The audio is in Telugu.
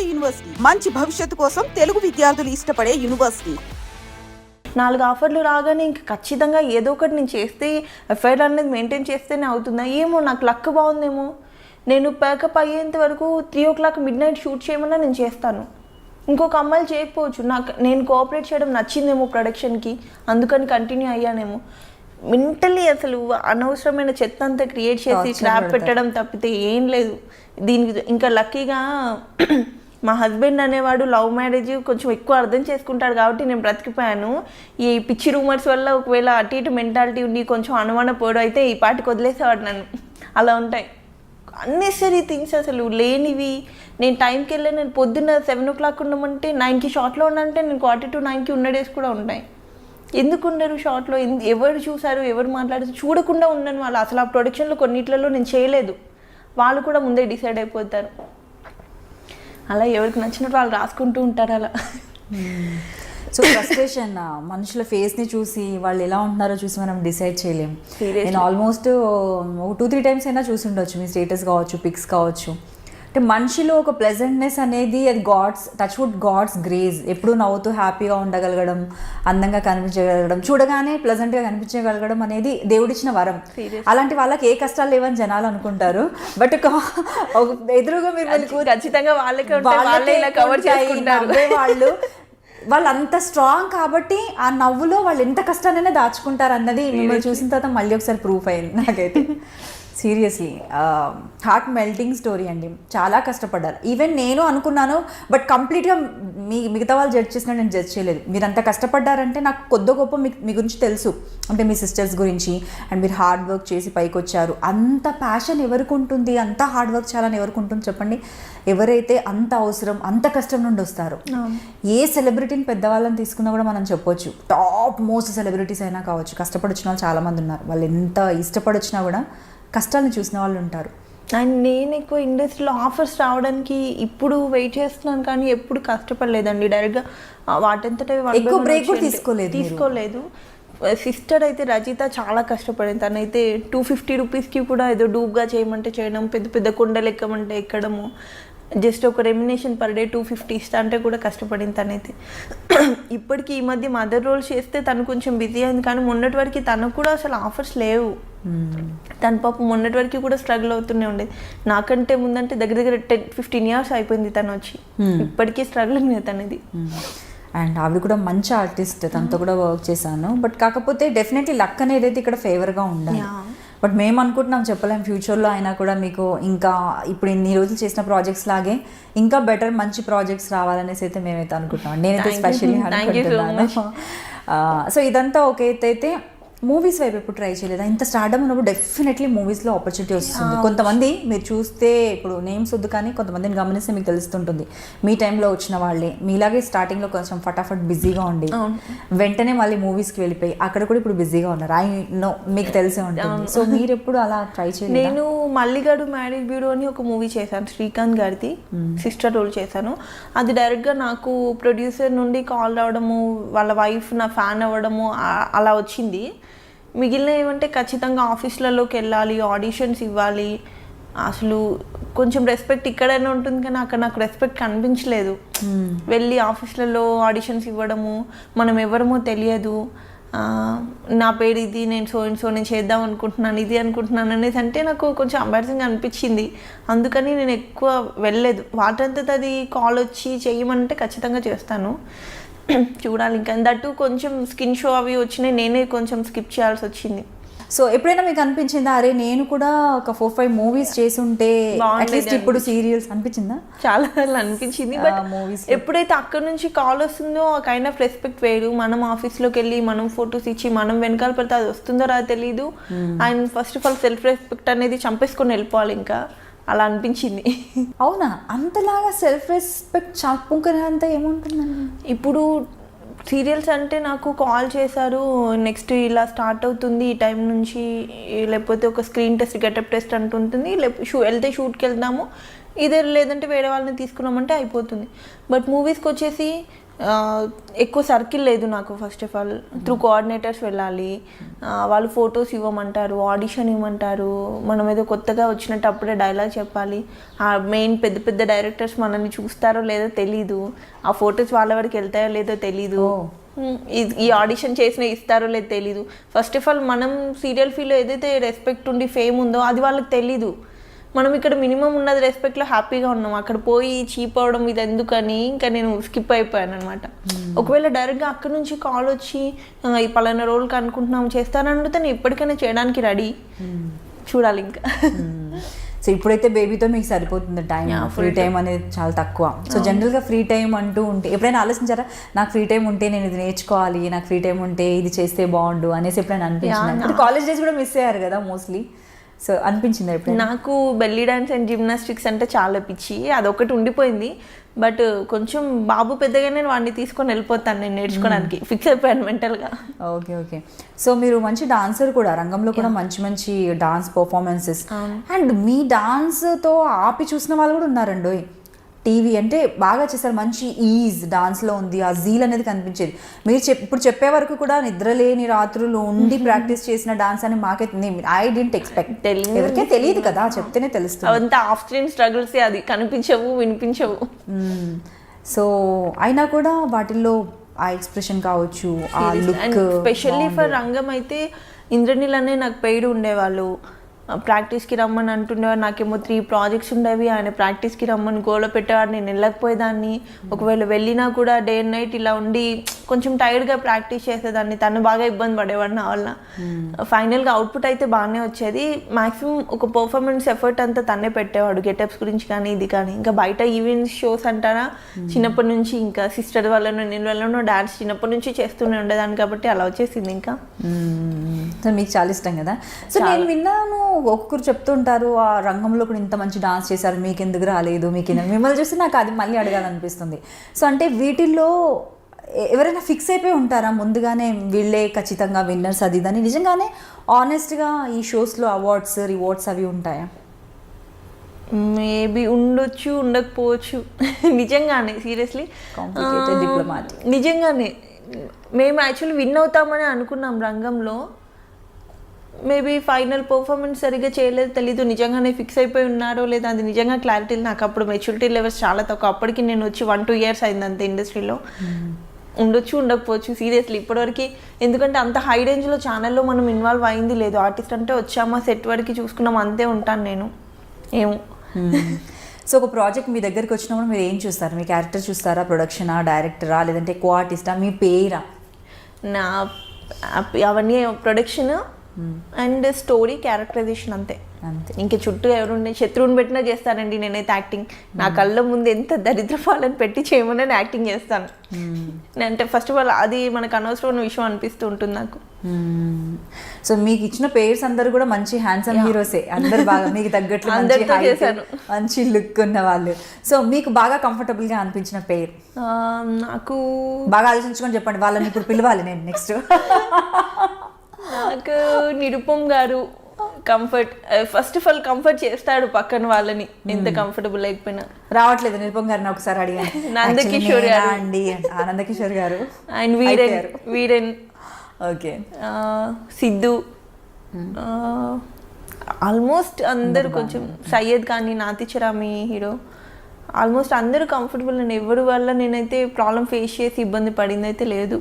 నాడు యూనివర్సిటీ మంచి భవిష్యత్తు కోసం తెలుగు విద్యార్థులు ఇష్టపడే యూనివర్సిటీ. 4 ఆఫర్లు రాగానే ఇంకా ఖచ్చితంగా ఏదో ఒకటి నేను చేస్తే ఎఫ్ఐఆర్ అనేది మెయింటైన్ చేస్తేనే అవుతుందా ఏమో, నాకు లక్ బాగుందేమో. నేను ప్యాకప్ అయ్యేంత వరకు 3 o'clock midnight షూట్ చేయమన్నా నేను చేస్తాను. ఇంకొక అమ్మాయిలు చేయకపోవచ్చు, నేను కోఆపరేట్ చేయడం నచ్చిందేమో ప్రొడక్షన్కి, అందుకని కంటిన్యూ అయ్యానేమో. మెంటలీ అసలు అనవసరమైన చెత్త అంతా క్రియేట్ చేసి ట్రాప్ పెట్టడం తప్పితే ఏం లేదు దీనికి. ఇంకా లక్కీగా మా హస్బెండ్ అనేవాడు లవ్ మ్యారేజ్ కొంచెం ఎక్కువ అర్థం చేసుకుంటాడు కాబట్టి నేను బ్రతికిపోయాను. ఈ పిచ్చి రూమర్స్ వల్ల ఒకవేళ అటు ఇటు మెంటాలిటీ ఉండి కొంచెం అనుమాన పోవడం అయితే ఈ పాటికి వదిలేసేవాడు నన్ను. అలా ఉంటాయి అన్నెసరీ థింగ్స్, అసలు లేనివి. నేను టైంకి వెళ్ళి నేను పొద్దున్న 7 o'clock ఉండమంటే 9కి షార్ట్లో ఉన్నానంటే నేను 8:45కి ఉన్న డేస్ కూడా ఉంటాయి. ఎందుకు ఉండరు షార్ట్లో? ఎవరు చూసారు, ఎవరు మాట్లాడారు చూడకుండా ఉన్నాను. వాళ్ళు అసలు ఆ ప్రొడక్షన్లో కొన్నిట్లలో నేను చేయలేదు, వాళ్ళు కూడా ముందే డిసైడ్ అయిపోతారు. అలా ఎవరికి నచ్చినట్టు వాళ్ళు రాసుకుంటూ ఉంటారు అలా. సో ఫ్రస్ట్రేషన్ మనుషుల ఫేస్ని చూసి వాళ్ళు ఎలా ఉంటున్నారో చూసి మనం డిసైడ్ చేయలేము. నేను ఆల్మోస్ట్ 2-3 times అయినా చూసి ఉండొచ్చు, మీ స్టేటస్ కావచ్చు, పిక్స్ కావచ్చు. అంటే మనిషిలో ఒక ప్లెజెంట్నెస్ అనేది అది గాడ్స్ గ్రేస్. ఎప్పుడు నవ్వుతూ హ్యాపీగా ఉండగలగడం, అందంగా కనిపించగలగడం, చూడగానే ప్లెజెంట్గా కనిపించగలగడం అనేది దేవుడిచ్చిన వరం. అలాంటి వాళ్ళకి ఏ కష్టాలు లేవని జనాలు అనుకుంటారు. బట్ ఎదురుగా మీరు ఖచ్చితంగా వాళ్ళు అంత స్ట్రాంగ్ కాబట్టి ఆ నవ్వులో వాళ్ళు ఎంత కష్టానైనా దాచుకుంటారు అన్నది మిమ్మల్ని చూసిన తర్వాత మళ్ళీ ఒకసారి ప్రూఫ్ అయింది నాకైతే. సీరియస్లీ హార్ట్ మెల్టింగ్ స్టోరీ అండి. చాలా కష్టపడ్డారు. ఈవెన్ నేను అనుకున్నాను, బట్ కంప్లీట్గా మిగతా వాళ్ళు జడ్జ్ చేసినా నేను జడ్జ్ చేయలేదు. మీరు అంత కష్టపడ్డారంటే నాకు కొద్ది గొప్ప మీ గురించి తెలుసు, అంటే మీ సిస్టర్స్ గురించి. అండ్ మీరు హార్డ్ వర్క్ చేసి పైకి వచ్చారు. అంత ప్యాషన్ ఎవరికి ఉంటుంది, అంత హార్డ్ వర్క్ చేయాలని ఎవరికి ఉంటుంది చెప్పండి? ఎవరైతే అంత అవసరం, అంత కష్టం నుండి వస్తారో. ఏ సెలబ్రిటీని పెద్దవాళ్ళని తీసుకున్నా కూడా మనం చెప్పొచ్చు, టాప్ మోస్ట్ సెలబ్రిటీస్ అయినా కావచ్చు, కష్టపడి వచ్చిన వాళ్ళు చాలామంది ఉన్నారు. వాళ్ళు ఎంత ఇష్టపడి వచ్చినా కూడా కష్టాలను చూసిన వాళ్ళు ఉంటారు. అండ్ నేను ఎక్కువ ఇండస్ట్రీలో ఆఫర్స్ రావడానికి ఇప్పుడు వెయిట్ చేస్తున్నాను, కానీ ఎప్పుడు కష్టపడలేదండి. డైరెక్ట్గా వాటంతట ఎక్కువ బ్రేక్ కూడా తీసుకోలేదు. సిస్టర్ అయితే రజిత చాలా కష్టపడింది. తనైతే 250 రూపీస్కి కూడా ఏదో డూబ్గా చేయమంటే చేయడం, పెద్ద పెద్ద కొండలు ఎక్కమంటే ఎక్కడము, జస్ట్ ఒక రెమ్యునేషన్ పర్ డే 250 ఇస్తా అంటే కూడా కష్టపడింది తనైతే. ఇప్పటికీ ఈ మధ్య మదర్ రోల్ చేస్తే తను కొంచెం బిజీ అయింది, కానీ మొన్నటి వరకు తనకు కూడా అసలు ఆఫర్స్ లేవు. తన పాపం మొన్నటి వరకు కూడా స్ట్రగుల్ అవుతూనే ఉండేది. నాకంటే ముందంటే దగ్గర 10-15 years అయిపోయింది తను వచ్చి, ఇప్పటికీ స్ట్రగుల్ తనది. అండ్ ఆవిడ కూడా మంచి ఆర్టిస్ట్, తనతో కూడా వర్క్ చేశాను. బట్ కాకపోతే డెఫినెట్లీ లక్ అనేది అయితే ఇక్కడ ఫేవర్గా ఉండాలి. బట్ మేము అనుకుంటున్నాం, చెప్పలేం ఫ్యూచర్లో అయినా కూడా మీకు ఇంకా ఇప్పుడు ఇన్ని రోజులు చేసిన ప్రాజెక్ట్స్ లాగే ఇంకా బెటర్ మంచి ప్రాజెక్ట్స్ రావాలనేసి అయితే మేమైతే అనుకుంటున్నాం. నేనైతే స్పెషల్లీ అనుకుంటున్నాను. సో ఇదంతా ఒక అయితే మూవీస్ వైపు ఎప్పుడు ట్రై చేయలేదా? ఇంత స్టార్డమ్ ఉన్నప్పుడు డెఫినెట్లీ మూవీస్లో ఆపర్చునిటీ వస్తుంది. కొంతమంది మీరు చూస్తే ఇప్పుడు నేమ్స్ వద్దు, కానీ కొంతమందిని గమనిస్తే మీకు తెలుస్తుంటుంది. మీ టైంలో వచ్చిన వాళ్ళే మీలాగే స్టార్టింగ్లో కొంచెం ఫటాఫట్ బిజీగా ఉండి వెంటనే మళ్ళీ మూవీస్కి వెళ్ళిపోయి అక్కడ కూడా ఇప్పుడు బిజీగా ఉన్నారు. మీకు తెలిసే ఉంటుంది. సో మీరు ఎప్పుడు అలా ట్రై చేయలేదు? నేను మల్లిగాడు మ్యారేజ్ బ్యూరో అని ఒక మూవీ చేశాను, శ్రీకాంత్ గారిది, సిస్టర్ రోల్ చేశాను. అది డైరెక్ట్గా నాకు ప్రొడ్యూసర్ నుండి కాల్ రావడము, వాళ్ళ వైఫ్ నా ఫ్యాన్ అవ్వడము అలా వచ్చింది. మిగిలిన ఏమంటే ఖచ్చితంగా ఆఫీస్లలోకి వెళ్ళాలి, ఆడిషన్స్ ఇవ్వాలి. అసలు కొంచెం రెస్పెక్ట్ ఇక్కడైనా ఉంటుంది, కానీ అక్కడ నాకు రెస్పెక్ట్ కనిపించలేదు. వెళ్ళి ఆఫీస్లలో ఆడిషన్స్ ఇవ్వడము, మనం ఎవరమో తెలియదు, నా పేరు ఇది, నేను నేను చేద్దాం అనుకుంటున్నాను, ఇది అనుకుంటున్నాను అనేసి అంటే నాకు కొంచెం ఎంబారసింగ్ అనిపించింది. అందుకని నేను ఎక్కువ వెళ్ళలేదు. వాటంతట అది కాల్ వచ్చి చేయమంటే ఖచ్చితంగా చేస్తాను. చూడాలి ఇంకా. దట్టు కొంచెం స్కిన్ షో అవి వచ్చినాయి, నేనే కొంచెం స్కిప్ చేయాల్సి వచ్చింది. సో ఎప్పుడైనా మీకు అనిపించిందా, అరే నేను కూడా ఒక 4-5 మూవీస్ చేసి ఉంటే అట్లీస్ట్ ఇప్పుడు సీరియల్స్ అనిపించిందా? చాలా సార్లు అనిపించింది. బట్ మూవీస్ ఎప్పుడైతే అక్కడ నుంచి కాల్ వస్తుందో ఆ కైండ్ ఆఫ్ రెస్పెక్ట్ వేరు. మనం ఆఫీస్లోకి వెళ్ళి మనం ఫొటోస్ ఇచ్చి మనం వెనకాల పెడితే అది వస్తుందో రాదో తెలియదు. And first of all self respect అనేది చంపేసుకొని వెళ్ళిపోవాలి. ఇంకా అలా అనిపించింది. అవునా? అంతలాగా సెల్ఫ్ రెస్పెక్ట్ చాపుకునేంత ఏముంటుందండి? ఇప్పుడు సీరియల్స్ అంటే నాకు కాల్ చేశారు, నెక్స్ట్ ఇలా స్టార్ట్ అవుతుంది ఈ టైం నుంచి, లేకపోతే ఒక స్క్రీన్ టెస్ట్, గెటప్ టెస్ట్ అంటుంటుంది, వెళ్తే షూట్కి వెళ్దాము, ఇదే లేదంటే వేరే వాళ్ళని తీసుకున్నామంటే అయిపోతుంది. బట్ మూవీస్కి వచ్చేసి ఎక్కువ సర్కిల్ లేదు నాకు. First of all through coordinators వెళ్ళాలి, వాళ్ళు ఫొటోస్ ఇవ్వమంటారు, ఆడిషన్ ఇవ్వమంటారు, మనం ఏదో కొత్తగా వచ్చినట్టు అప్పుడే డైలాగ్ చెప్పాలి. ఆ మెయిన్ పెద్ద పెద్ద డైరెక్టర్స్ మనల్ని చూస్తారో లేదో తెలీదు, ఆ ఫొటోస్ వాళ్ళ వరకు వెళ్తాయో లేదో తెలీదు, ఈ ఆడిషన్ చేసిన ఇస్తారో లేదో తెలీదు. ఫస్ట్ ఆఫ్ ఆల్ మనం సీరియల్ ఫీల్డ్లో ఏదైతే రెస్పెక్ట్ ఉండి ఫేమ్ ఉందో అది వాళ్ళకి తెలీదు. మనం ఇక్కడ మినిమం ఉన్నది రెస్పెక్ట్లో హ్యాపీగా ఉన్నాం, అక్కడ పోయి చీప్ అవడం ఇది ఎందుకని ఇంకా నేను స్కిప్ అయిపోయాను అనమాట. ఒకవేళ డైరెక్ట్గా అక్కడ నుంచి కాల్ వచ్చి ఈ పలానా రోల్కి అనుకుంటున్నాం చేస్తానని అడిగితే నేను ఎప్పటికైనా చేయడానికి రెడీ. చూడాలి ఇంకా. సో ఇప్పుడైతే బేబీతో మీకు సరిపోతుంది టైం, ఫ్రీ టైం అనేది చాలా తక్కువ. సో జనరల్గా ఫ్రీ టైం అంటూ ఉంటే ఎప్పుడైనా ఆలోచించారా, నాకు ఫ్రీ టైం ఉంటే నేను ఇది నేర్చుకోవాలి, నాకు ఫ్రీ టైం ఉంటే ఇది చేస్తే బాగుండు అనేసి ఎప్పుడైనా అనిపించింది? కాలేజ్ డేస్ కూడా మిస్ అయ్యారు కదా మోస్ట్లీ, సో అనిపించింది ఎప్పుడు? నాకు బెల్లీ డాన్స్ అండ్ జిమ్నాస్టిక్స్ అంటే చాలా పిచ్చి, అదొకటి ఉండిపోయింది. బట్ కొంచెం బాబు పెద్దగానే వాడిని తీసుకొని వెళ్ళిపోతాను నేను నేర్చుకోవడానికి, ఫిక్స్ అయిపోయాను మెంటల్గా. Okay okay. సో మీరు మంచి డాన్సర్ కూడా, రంగంలో కూడా మంచి మంచి డాన్స్ పర్ఫార్మెన్సెస్, అండ్ మీ డాన్స్తో ఆపి చూసిన వాళ్ళు కూడా ఉన్నారండి. టీవీ అంటే బాగా చేస్తారు, మంచి ఈజ్ డాన్స్లో ఉంది, ఆ జీల్ అనేది కనిపించేది. మీరు ఇప్పుడు చెప్పే వరకు కూడా నిద్రలేని రాత్రులు ఉండి ప్రాక్టీస్ చేసిన డాన్స్ అని మాకైతే ఐ డెంట్ ఎక్స్పెక్ట్. ఎవరికే తెలియదు కదా, చెప్తేనే తెలుస్తుంది. అవంతా ఆఫ్ స్క్రీన్ స్ట్రగుల్స్, అది కనిపించవు వినిపించవు. సో అయినా కూడా వాటిల్లో ఆ ఎక్స్ప్రెషన్ కావచ్చు, ఆ లుక్. స్పెషల్లీ ఫర్ రంగం అయితే ఇంద్రనీల్ అనే నాకు పెయిడ్ ఉండేవాళ్ళు, ప్రాక్టీస్కి రమ్మని అంటుండేవారు. నాకేమో 3 ప్రాజెక్ట్స్ ఉండేవి, ఆయన ప్రాక్టీస్కి రమ్మని గోల పెట్టేవాడు, నేను వెళ్ళకపోయేదాన్ని. ఒకవేళ వెళ్ళినా కూడా డే అండ్ నైట్ ఇలా ఉండి కొంచెం టైర్డ్గా ప్రాక్టీస్ చేసేదాన్ని, తను బాగా ఇబ్బంది పడేవాడు నా వల్ల. ఫైనల్గా అవుట్పుట్ అయితే బాగానే వచ్చేది. మ్యాక్సిమం ఒక పర్ఫార్మెన్స్ ఎఫర్ట్ అంతా తనే పెట్టేవాడు, గెటప్స్ గురించి కానీ ఇది కానీ. ఇంకా బయట ఈవెంట్స్ షోస్ అంటారా, చిన్నప్పటి నుంచి ఇంకా సిస్టర్ వాళ్ళను నేను వాళ్ళను డాన్స్ చిన్నప్పటి నుంచి చేస్తూనే ఉండేదాన్ని కాబట్టి అలా వచ్చేసింది. ఇంకా మీకు చాలా ఇష్టం కదా. సో నేను విన్నాను, ఒక్కొక్కరు చెప్తుంటారు ఆ రంగంలో కూడా ఇంత మంచి డాన్స్ చేశారు, మీకు ఎందుకు రాలేదు, మీకు మిమ్మల్ని చూస్తే నాకు అది మళ్ళీ అడగాలనిపిస్తుంది. సో అంటే వీటిల్లో ఎవరైనా ఫిక్స్ అయిపోయి ఉంటారా ముందుగానే, వీళ్ళే ఖచ్చితంగా విన్నర్స్ అది ఇదని? నిజంగానే ఆనెస్ట్గా ఈ షోస్లో అవార్డ్స్ రివార్డ్స్ అవి ఉంటాయా? మేబీ ఉండొచ్చు, ఉండకపోవచ్చు. నిజంగానే సీరియస్లీ నిజంగానే మేము యాక్చువల్లీ విన్ అవుతామని అనుకున్నాం రంగంలో. మేబీ ఫైనల్ పర్ఫార్మెన్స్ సరిగ్గా చేయలేదు తెలీదు, నిజంగానే ఫిక్స్ అయిపోయి ఉన్నారో లేదా అది నిజంగా క్లారిటీ. నాకు అప్పుడు మెచ్యూరిటీ లెవెల్స్ చాలా తక్కువ, అప్పటికి నేను వచ్చి 1-2 years అయింది అంతే ఇండస్ట్రీలో. ఉండొచ్చు, ఉండకపోవచ్చు సీరియస్లీ ఇప్పటివరకు. ఎందుకంటే అంత హై రేంజ్లో ఛానల్లో మనం ఇన్వాల్వ్ అయింది లేదు. ఆర్టిస్ట్ అంటే వచ్చామా, సెట్ వరకు చూసుకున్నాం, అంతే ఉంటాను నేను. ఏమో. సో ఒక ప్రాజెక్ట్ మీ దగ్గరికి వచ్చినప్పుడు మీరు ఏం చూస్తారు? మీ క్యారెక్టర్ చూస్తారా, ప్రొడక్షనా, డైరెక్టరా, లేదంటే కో ఆర్టిస్టా, మీ పేరా? నా అవన్నీ ప్రొడక్షన్ అండ్ స్టోరీ, క్యారెక్టరైజేషన్ అంతే. ఇంక చుట్టూ ఎవరుండే శత్రువుని పెట్టినా చేస్తానండి నేనైతే యాక్టింగ్. నా కళ్ళ ముందు ఎంత దరిద్రపాలని పెట్టి చేయమని నేను యాక్టింగ్ చేస్తాను. అంటే ఫస్ట్ ఆఫ్ ఆల్ అది మనకు అనవసరమైన విషయం అనిపిస్తూ ఉంటుంది నాకు. సో మీకు ఇచ్చిన పేర్స్ అందరు కూడా మంచి హ్యాండ్సమ్ హీరోసే, అందరు బాగా మీకు తగ్గట్లు మంచి లుక్ ఉన్న వాళ్ళు. సో మీకు బాగా కంఫర్టబుల్గా అనిపించిన పేరు? నాకు బాగా ఆలోచించుకొని చెప్పండి, వాళ్ళని ఇప్పుడు పిలవాలి నేను నెక్స్ట్. నాకు నిరుపమ్ గారు comfort. First of all comfort చేస్తాడు పక్కన వాళ్ళని, ఎంత కంఫర్టబుల్ లేకపోయినా. రావట్లేదు నిరుపమ్ గారిని ఒకసారి అడిగాను. నందకిషోర్ గారు అండి, ఆనందకిషోర్ గారు and Viren okay, Siddhu, almost అందరు కొంచెం, సయ్యద్ కానీ, నాతిచరామి హీరో, ఆల్మోస్ట్ అందరూ కంఫర్టబుల్. నేను ఎవరి వల్ల నేనైతే ప్రాబ్లం ఫేస్ చేసి ఇబ్బంది పడింది అయితే లేదు.